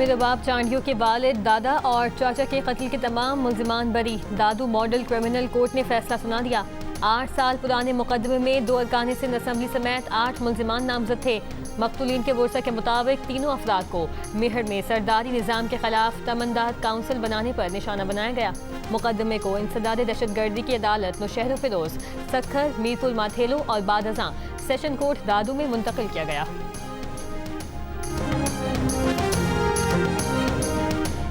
में रबाब चांडियों के वालिद, दादा और चाचा के कत्ल के तमाम मुल्जिमान बरी। दादू मॉडल क्रिमिनल कोर्ट ने फैसला सुना दिया। 8 साल पुराने मुकदमे में 2 अरकान सिंध असम्बली समेत 8 मुल्जिमान नामजद थे। मकतूलीन के वर्सा के मुताबिक तीनों अफराद को मेहर में सरदारी निज़ाम के खिलाफ तमन्दाद काउंसिल बनाने पर निशाना बनाया गया। मुकदमे को इंसदाद दहशतगर्दी की अदालत नौशहर फिरोज, सक्खर, मीरपुर माथेलो और बादजा सेशन कोर्ट दादू में मुंतकिल किया गया।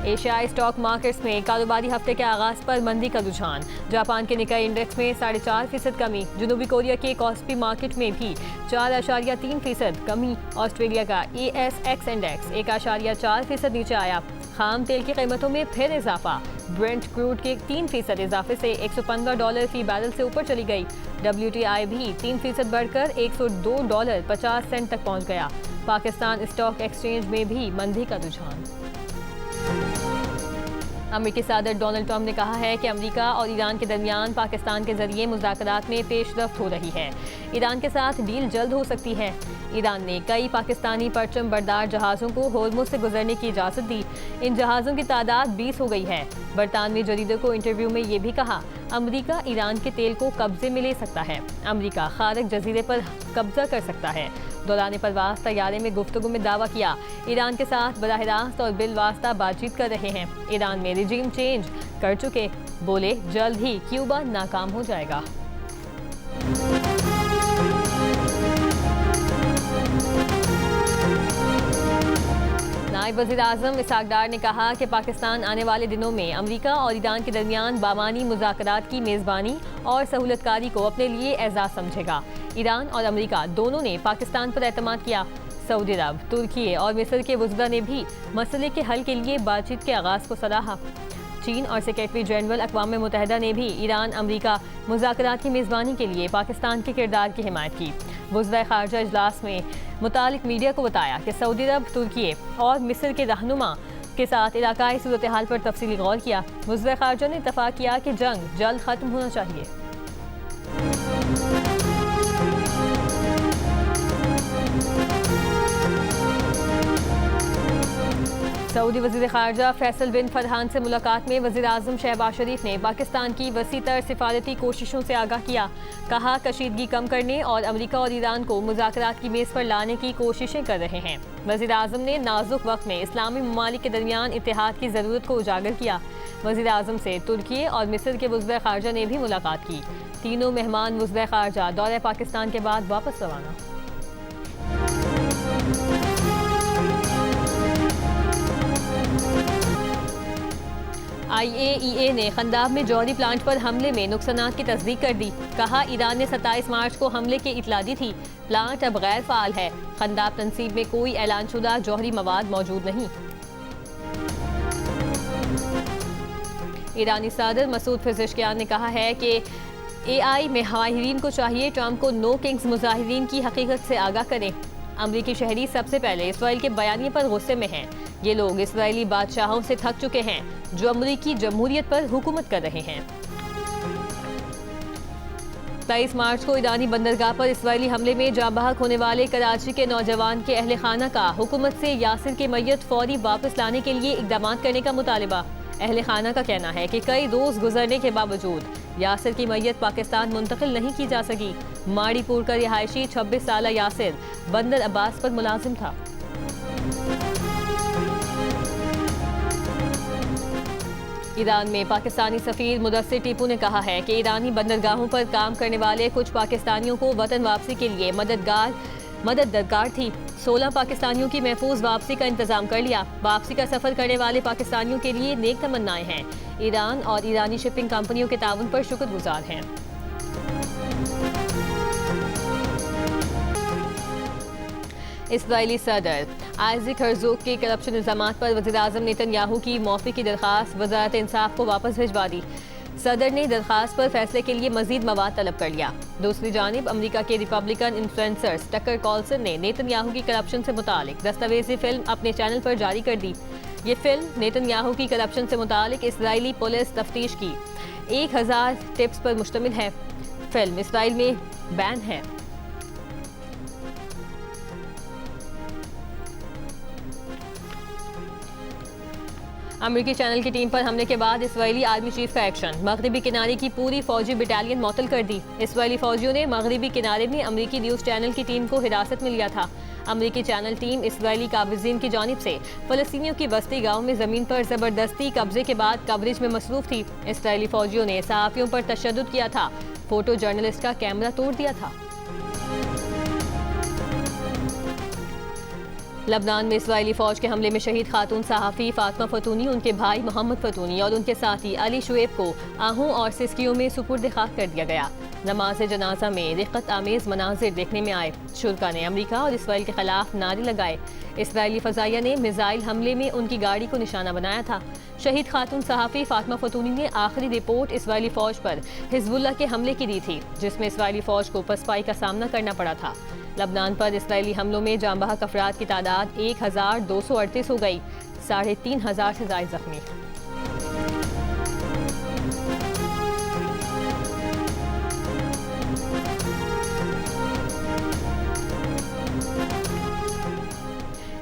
एशियाई स्टॉक मार्केट्स में कारोबारी हफ्ते के आगाज पर मंदी का रुझान। जापान के निकाई इंडेक्स में 4.5% कमी। जनूबी कोरिया के कॉस्पी मार्केट में भी 4.3% कमी। ऑस्ट्रेलिया का ESX इंडेक्स 1.4% नीचे आया। खाम तेल की कीमतों में फिर इजाफा। ब्रेंट क्रूड के 3% इजाफे से $115 फी बैरल से ऊपर चली गई। WTI भी 3% बढ़कर $102.50 तक पहुंच गया। पाकिस्तान स्टॉक एक्सचेंज में भी मंदी का रुझान। अमेरिकी सदर डोनाल्ड ट्रंप ने कहा है कि अमेरिका और ईरान के दरमियान पाकिस्तान के जरिए मुज़ाकरात में पेशरफ्त हो रही है। ईरान के साथ डील जल्द हो सकती है। ईरान ने कई पाकिस्तानी परचम बरदार जहाज़ों को होर्मुज़ से गुजरने की इजाज़त दी। इन जहाज़ों की तादाद 20 हो गई है। बरतानवी जरीदे को इंटरव्यू में ये भी कहा, अमेरिका ईरान के तेल को कब्जे में ले सकता है। अमेरिका खारक जजीरे पर कब्जा कर सकता है। दौरान परवास तैयारे में गुफ्तगू में दावा किया, ईरान के साथ बराह रास्त और बिल वास्ता बातचीत कर रहे हैं। ईरान में रिजीम चेंज कर चुके, बोले जल्द ही क्यूबा नाकाम हो जाएगा। नायब वज़ीर आज़म इसहाक डार ने कहा कि पाकिस्तान आने वाले दिनों में अमेरिका और ईरान के दरमियान बामानी मुज़ाकरात की मेज़बानी और सहूलतकारी को अपने लिए एजाज़ समझेगा। ईरान और अमेरिका दोनों ने पाकिस्तान पर एतमाद किया। सऊदी अरब, तुर्की और मिस्र के वज़रा ने भी मसले के हल के लिए बातचीत के आगाज़ को सराहा। चीन और सेक्रेटरी जनरल अक़वाम मुत्तहिदा ने भी ईरान अमेरिका मुज़ाकरात की मेज़बानी के लिए पाकिस्तान के किरदार की हिमायत की। वज़ीर ख़ारजा इजलास में मुतालिक मीडिया को बताया कि सऊदी अरब, तुर्की और मिस्र के रहनुमा के साथ इलाकाई सूरत हाल पर तफसीली गौर किया। वज़ीर ख़ारजा ने इत्तफ़ाक़ किया कि जंग जल्द ख़त्म होना चाहिए। सऊदी वज़ीर ख़ारजा फैसल बिन फरहान से मुलाकात में वज़ीर आज़म शहबाज शरीफ ने पाकिस्तान की वसीतर सिफारती कोशिशों से आगाह किया। कहा, कशीदगी कम करने और अमेरिका और ईरान को मुज़ाकरात की मेज़ पर लाने की कोशिशें कर रहे हैं। वज़ीर आज़म ने नाजुक वक्त में इस्लामी ममालिक के दरमियान इत्तेहाद की ज़रूरत को उजागर किया। वज़ीर आज़म से तुर्की और मिस्र के वज़ीर ख़ारजा ने भी मुलाकात की। तीनों मेहमान वज़ीर ख़ारजा दौरे पाकिस्तान के बाद वापस रवाना। IAEA ने खंदाब में जौहरी प्लांट पर हमले में नुकसानात की तस्दीक कर दी। कहा, ईरान ने 27 मार्च को हमले की इतला दी थी। प्लांट अब गैर फाल है। खंदाब तनसीब में कोई ऐलानशुदा जौहरी मवाद मौजूद नहीं। ईरानी सदर मसूद पेज़ेश्कियान ने कहा है कि AI में माहिरीन को चाहिए ट्रंप को नो किंग्स मुजाहिरीन की हकीकत से आगाह करें। अमरीकी शहरी सबसे पहले इसराइल के बयानिए पर गुस्से में हैं। ये लोग इसराइली बादशाहों से थक चुके हैं जो अमरीकी जमहूरियत पर हुकूमत कर रहे हैं। 23 मार्च को ईरानी बंदरगाह पर इसराइली हमले में जाँ बहक होने वाले कराची के नौजवान के अहले खाना का हुकूमत से यासिर की मैयत फौरी वापस लाने के लिए इक़दाम करने का मुतालिबा। अहले खाना का कहना है कि कई रोज गुजरने के बावजूद यासिर की मैयत पाकिस्तान मुंतकिल नहीं की जा सकी। माड़ीपुर का रिहायशी 26 साला यासिर बंदर अब्बास पर मुलाजिम था। ईरान में पाकिस्तानी सफीर मुदस्सिर टीपू ने कहा है कि ईरानी बंदरगाहों पर काम करने वाले कुछ पाकिस्तानियों को वतन वापसी के लिए मदद दरकार थी। 16 पाकिस्तानियों की महफूज वापसी का इंतजाम कर लिया। वापसी का सफर करने वाले पाकिस्तानियों के लिए नेक तमन्नाएं हैं। ईरान और ईरानी शिपिंग कंपनियों के ताउन पर शुक्रगुजार हैं। इस्राइली सदर आइज़ैक हर्ज़ोग के करप्शन इल्ज़ामात पर वज़ीर आज़म नेतन्याहू की मौफ़ी की दरख्वास्त वज़ारत इंसाफ को वापस भिजवा दी। सदर ने दरख्वास्त पर फैसले के लिए मजीद मवाद तलब कर लिया। दूसरी जानिब अमेरिका के रिपब्लिकन इन्फ्लुएंसर्स टकर कार्लसन ने नेतन्याहू की करप्शन से मुतालिक दस्तावेजी फिल्म अपने चैनल पर जारी कर दी। ये फिल्म नेतन्याहू की करप्शन से मुतालिक इसराइली पुलिस तफ्तीश की 1000 टिप्स पर मुश्तमिल है। फिल्म इसराइल में बैन है। अमेरिकी चैनल की टीम पर हमले के बाद इसराइली आर्मी चीफ का एक्शन। मगरबी किनारे की पूरी फौजी बटालियन मुअत्तल कर दी। इसराइली फौजियों ने मगरबी किनारे में अमेरिकी न्यूज़ चैनल की टीम को हिरासत में लिया था। अमेरिकी चैनल टीम इसराइली काबिज़ीन की जानिब से फ़लस्तीनियों की बस्ती गाँव में ज़मीन पर ज़बरदस्ती कब्जे के बाद कवरेज में मसरूफ़ थी। इसराइली फौजियों ने सहाफ़ियों पर तशद्दुद किया था। फोटो जर्नलिस्ट का कैमरा तोड़ दिया था। लबनान में इसराइली फौज के हमले में शहीद खातून सहाफ़ी फातिमा फतूनी, उनके भाई मोहम्मद फतूनी और उनके साथी अली शुएब को आहू और सिस्कियों में सुपुर्द खाक कर दिया गया। नमाज जनाजा में रिक़्क़त आमेज़ मनाजिर देखने में आए। शुरका ने अमरीका और इसराइल के खिलाफ नारे लगाए। इसराइली फ़ज़ाइया ने मिसाइल हमले में उनकी गाड़ी को निशाना बनाया था। शहीद खातून सहाफ़ी फातिमा फतूनी ने आखिरी रिपोर्ट इसराइली फ़ौज पर हिज़्बुल्लाह के हमले की दी थी, जिसमें इसराइली फ़ौज को पसपाई का सामना करना पड़ा था। लबनान पर इसराइली हमलों में जाँ बहक अफराद की तादाद 1238 हो गई, 3500 से ज़ायद ज़ख्मी।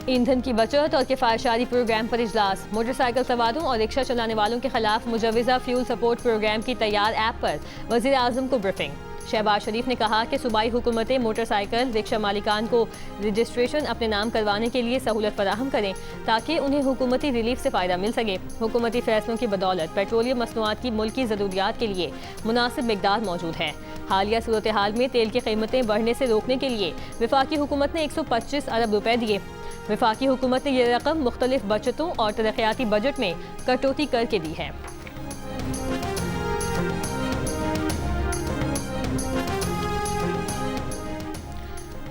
ईंधन की बचत और किफ़ायतशारी प्रोग्राम पर इजलास। मोटरसाइकिल सवारों और रिक्शा चलाने वालों के खिलाफ मुजव्वज़ा फ्यूल सपोर्ट प्रोग्राम की तैयार ऐप पर वज़ीर आज़म को ब्रीफिंग। शहबाज शरीफ ने कहा कि सूबाई हुकूमतें मोटरसाइकिल रिक्शा मालिकान को रजिस्ट्रेशन अपने नाम करवाने के लिए सहूलत फराहम करें ताकि उन्हें हुकूमती रिलीफ से फ़ायदा मिल सके। हुकूमती फैसलों की बदौलत पेट्रोलियम मसनूआत की मुल्की ज़रूरियात के लिए मुनासिब मिकदार मौजूद है। हालिया सूरत हाल में तेल की कीमतें बढ़ने से रोकने के लिए वफाकी हुकूमत ने 125 अरब रुपए दिए। वफाकी हुकूमत ने यह रकम मुख्तलिफ बचतों और तरक्याती बजट में कटौती करके दी है।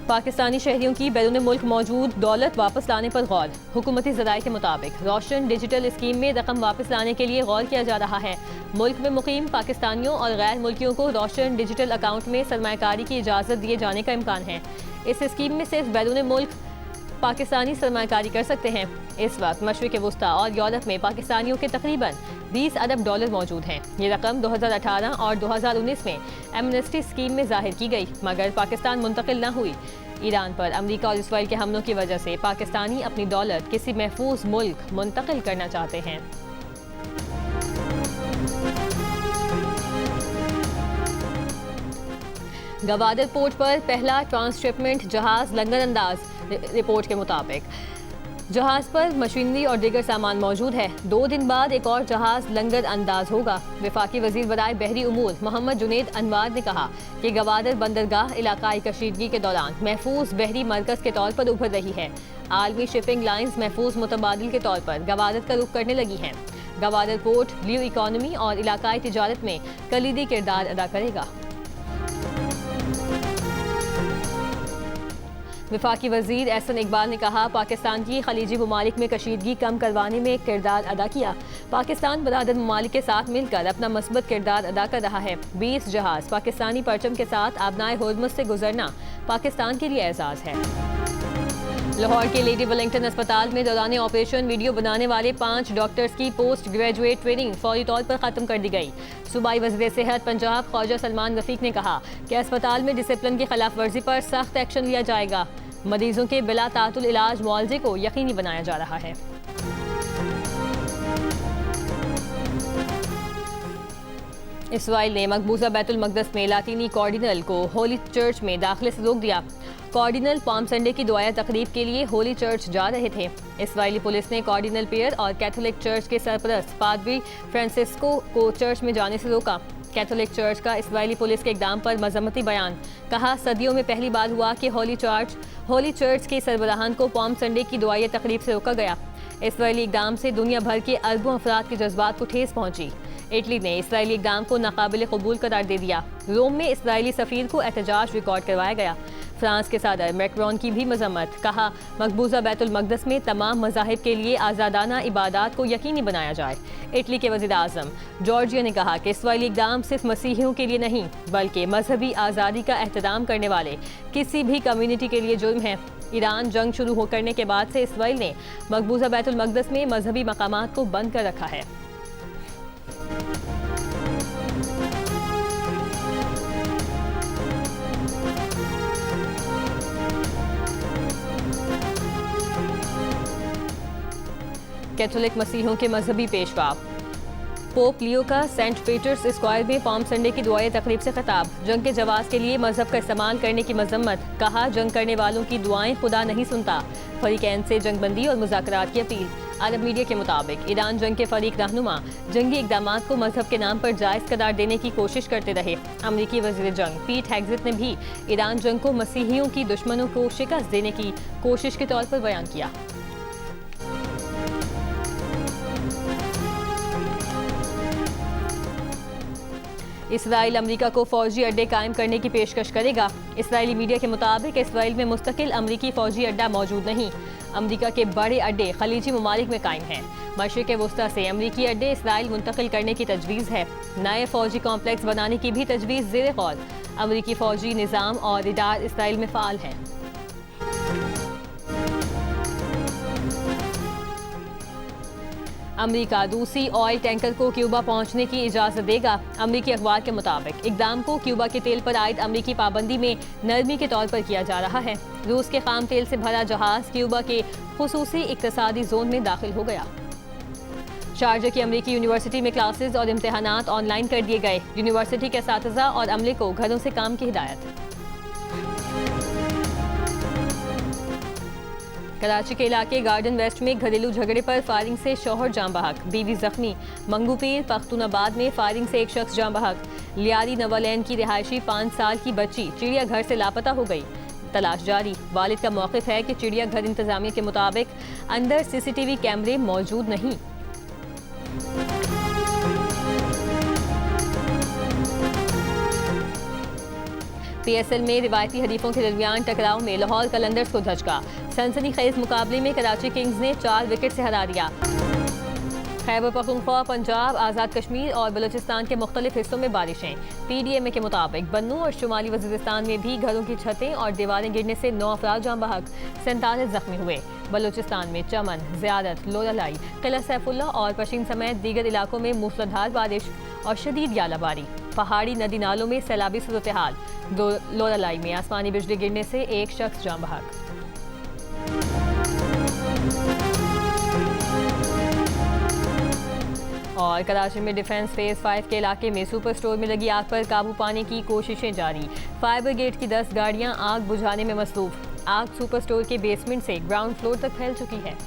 पाकिस्तानी शहरियों की बैरून मुल्क मौजूद दौलत वापस लाने पर गौर। हुकूमती ज़राए के मुताबिक रोशन डिजिटल स्कीम में रकम वापस लाने के लिए गौर किया जा रहा है। मुल्क में मुकीम पाकिस्तानियों और गैर मुल्कियों को रोशन डिजिटल अकाउंट में सरमायाकारी की इजाज़त दिए जाने का इम्कान है। इस स्कीम में सिर्फ बैरून मुल्क पाकिस्तानी सरमायाकारी कर सकते हैं। इस वक्त मशरिक़ वुस्ता और यूरोप में पाकिस्तानियों के तकरीबन 20 अरब डॉलर मौजूद हैं। ये रकम 2018 और 2019 में एमनेस्टी स्कीम में जाहिर की गई, मगर पाकिस्तान मुंतकिल न हुई। ईरान पर अमेरिका और इसराइल के हमलों की वजह से पाकिस्तानी अपनी दौलत किसी महफूज मुल्क मुंतकिल करना चाहते हैं। गवादर पोर्ट पर पहला ट्रांसशिपमेंट जहाज लंगर अंदाज। रिपोर्ट के मुताबिक जहाज पर मशीनरी और दीगर सामान मौजूद है। 2 दिन बाद एक और जहाज लंगर अंदाज होगा। वफाकी वजीर बराए बहरी उमूर मोहम्मद जुनैद अनवार ने कहा कि गवादर बंदरगाह इलाकाई कशीदगी के दौरान महफूज बहरी मरकज के तौर पर उभर रही है। आलमी शिपिंग लाइन्स महफूज मुतबादिल के तौर पर गवादर का रुख करने लगी हैं। गवादर पोर्ट ब्लू इकॉनमी और इलाकाई तिजारत में कलीदी किरदार अदा करेगा। वफाकी वजीर एहसन इकबाल ने कहा, पाकिस्तान की खलीजी ममालिक में कशीदगी कम करवाने में किरदार अदा किया। पाकिस्तान बरादर ममालिक के साथ मिलकर अपना मस्बत किरदार अदा कर रहा है। 20 जहाज पाकिस्तानी परचम के साथ आबनाए होर्मुज से गुजरना पाकिस्तान के लिए एजाज़ है। लाहौर के लेडी वेलिंगटन अस्पताल में दौरान ऑपरेशन वीडियो बनाने वाले 5 डॉक्टर्स की पोस्ट ग्रेजुएट ट्रेनिंग फौरी तौर पर ख़त्म कर दी गई। सूबाई वज़ीर सेहत पंजाब ख्वाजा सलमान रफ़ीक ने कहा कि अस्पताल में डिसिप्लिन की खिलाफ वर्जी पर सख्त एक्शन लिया जाएगा। मरीजों के बिला तातुल इलाज मुआवजे को यकीनी बनाया जा रहा है। इसराइल ने मकबूजा बैतुल मक़दस में लातीनी कॉर्डिनल को होली चर्च में दाखिले से रोक दिया। कॉर्डिनल पाम संडे की दुआया तकरीब के लिए होली चर्च जा रहे थे। इसराइली पुलिस ने कॉर्डिनल पियर और कैथोलिक चर्च के सरपरस्त पादरी फ्रांसिस्को को चर्च में जाने से रोका। कैथोलिक चर्च का इसराइली पुलिस के इक़दाम पर मजम्मती बयान। कहा, सदियों में पहली बार हुआ कि होली चर्च के सरबराहान को पाम संडे की दुआया तकरीब से रोका गया। इसराइली इक़दाम से दुनिया भर के अरबों अफराद के जज्बात को ठेस पहुंची। इटली ने इसराइली इक़दाम को नाकाबिल कबूल करार दे दिया। रोम में इसराइली सफ़ीर को एहतजाज रिकॉर्ड करवाया गया। फ्रांस के सदर मैक्रोन की भी मजम्मत। कहा, मकबूजा बैतुल मक़दस में तमाम मज़ाहिब के लिए आज़ादाना इबादत को यकीनी बनाया जाए। इटली के वज़ीर आज़म जॉर्जिया ने कहा कि इसराइली इक़दाम सिर्फ मसीहियों के लिए नहीं बल्कि मजहबी आज़ादी का एहतराम करने वाले किसी भी कम्यूनिटी के लिए जुर्म है। ईरान जंग शुरू करने के बाद से इसराइल ने मकबूजा बैतुल मक़दस में मजहबी मकामात को बंद कर रखा है। कैथोलिक मसीहों के मजहबी पेशवा। पोप लियो का सेंट पीटर्स स्क्वायर में पाम संडे की दुआएं तकरीब से खिताब। जंग के जवाब के लिए मजहब का इस्तेमाल करने की मजम्मत। कहा, जंग करने वालों की दुआएं खुदा नहीं सुनता। फरीकैन से जंगबंदी और मुज़ाकरात की अपील। अरब मीडिया के मुताबिक ईरान जंग के फरीक रहनुमा जंगी इकदामात को मजहब के नाम पर जायज़ करार देने की कोशिश करते रहे। अमरीकी वज़ीर जंग पीट हेग्जिट ने भी ईरान जंग को मसीहियों की दुश्मनों को शिकस्त देने की कोशिश के तौर पर बयान किया। इसराइल अमेरिका को फौजी अड्डे कायम करने की पेशकश करेगा। इसराइली मीडिया के मुताबिक इसराइल में मुस्तकिल अमरीकी फौजी अड्डा मौजूद नहीं। अमेरिका के बड़े अड्डे खलीजी ममालिक में कायम हैं। मशरिक़ वस्ता से अमरीकी अड्डे इसराइल मुंतकिल करने की तजवीज़ है। नए फौजी कॉम्प्लेक्स बनाने की भी तजवीज़ ज़ेर गौर। अमरीकी फौजी निज़ाम और इदार इसराइल में फ़ाल हैं। अमेरिका दूसरी ऑयल टैंकर को क्यूबा पहुंचने की इजाज़त देगा। अमेरिकी अखबार के मुताबिक इक़दाम को क्यूबा के तेल पर आयद अमेरिकी पाबंदी में नरमी के तौर पर किया जा रहा है। रूस के खाम तेल से भरा जहाज़ क्यूबा के खुसूसी इक़्तिसादी जोन में दाखिल हो गया। शारजा की अमेरिकी यूनिवर्सिटी में क्लासेस और इम्तहानात ऑनलाइन कर दिए गए। यूनिवर्सिटी के असातिज़ा और अमले को घरों से काम की हिदायत। कराची के इलाके गार्डन वेस्ट में घरेलू झगड़े पर फायरिंग से शौहर जाँ बहक, बीवी जख्मी। मंगूपीर पख्तूनाबाद में फायरिंग से एक शख्स जाँ बहक। लियारी नवालैन की रिहायशी 5 साल की बच्ची चिड़ियाघर से लापता हो गई। तलाश जारी। वालिद का मौक़िफ़ है कि चिड़ियाघर इंतजामिया के मुताबिक अंदर CCTV कैमरे मौजूद नहीं। PSL में रिवायती हरीफों के दरमियान टकराव में लाहौर कलंदर्स को झटका। सनसनीखेज मुकाबले में कराची किंग्स ने 4 विकेट से हरा दिया। खैबर पख्तूनख्वा, पंजाब, आज़ाद कश्मीर और बलूचिस्तान के मुख्तलिफ हिस्सों में बारिशें। PDMA के मुताबिक बन्नू और शुमाली वज़ीरिस्तान में भी घरों की छतें और दीवारें गिरने से 9 अफराद जाँ बहक, 47 जख्मी हुए। बलूचिस्तान में चमन, ज़ियारत, लोरालाई, किला सैफुल्ला और पशीन समेत दीगर इलाकों में मूसलाधार बारिश और शदीद यालाबारी। पहाड़ी नदी नालों में सैलाबी सूरत हाल। लोरालाई में आसमानी बिजली गिरने से एक शख्स जाँ बहक। और कराची में डिफेंस फेज 5 के इलाके में सुपर स्टोर में लगी आग पर काबू पाने की कोशिशें जारी। फायर ब्रिगेड की 10 गाड़ियां आग बुझाने में मसरूफ। आग सुपर स्टोर के बेसमेंट से ग्राउंड फ्लोर तक फैल चुकी है।